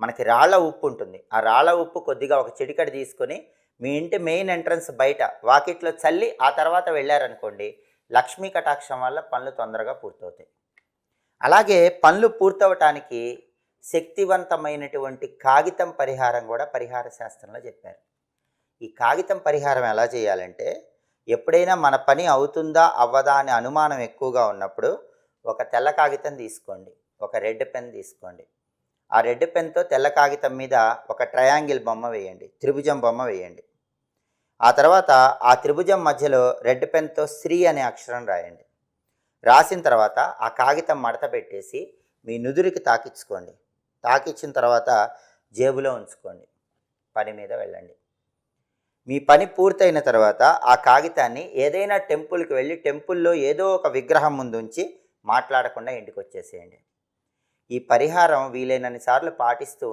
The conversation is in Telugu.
మనకి రాళ్ళ ఉప్పు ఉంటుంది. ఆ రాళ్ళ ఉప్పు కొద్దిగా ఒక చిటికెడు తీసుకొని మీ ఇంటి మెయిన్ ఎంట్రన్స్ బయట వాకిట్లో చల్లి ఆ తర్వాత వెళ్ళారనుకోండి, లక్ష్మీ కటాక్షం వల్ల పనులు తొందరగా పూర్తవుతాయి. అలాగే పనులు పూర్తవటానికి శక్తివంతమైనటువంటి కాగితం పరిహారం కూడా పరిహార శాస్త్రంలో చెప్పారు. ఈ కాగితం పరిహారం ఎలా చేయాలంటే, ఎప్పుడైనా మన పని అవుతుందా అవ్వదా అనే అనుమానం ఎక్కువగా ఉన్నప్పుడు ఒక తెల్ల కాగితం తీసుకోండి, ఒక రెడ్ పెన్ తీసుకోండి. ఆ రెడ్ పెన్తో తెల్ల కాగితం మీద ఒక ట్రయాంగిల్ బొమ్మ వేయండి, త్రిభుజం బొమ్మ వేయండి. ఆ తర్వాత ఆ త్రిభుజం మధ్యలో రెడ్ పెన్తో శ్రీ అనే అక్షరం రాయండి. రాసిన తర్వాత ఆ కాగితం మడత పెట్టేసి మీ నుదురికి తాకించుకోండి. తాకిచ్చిన తర్వాత జేబులో ఉంచుకోండి. పని మీద వెళ్ళండి. మీ పని పూర్తయిన తర్వాత ఆ కాగితాన్ని ఏదైనా టెంపుల్కి వెళ్ళి టెంపుల్లో ఏదో ఒక విగ్రహం ముందు ఉంచి మాట్లాడకుండా ఇంటికి వచ్చేసేయండి. ఈ పరిహారం వీలైనన్ని సార్లు పాటిస్తూ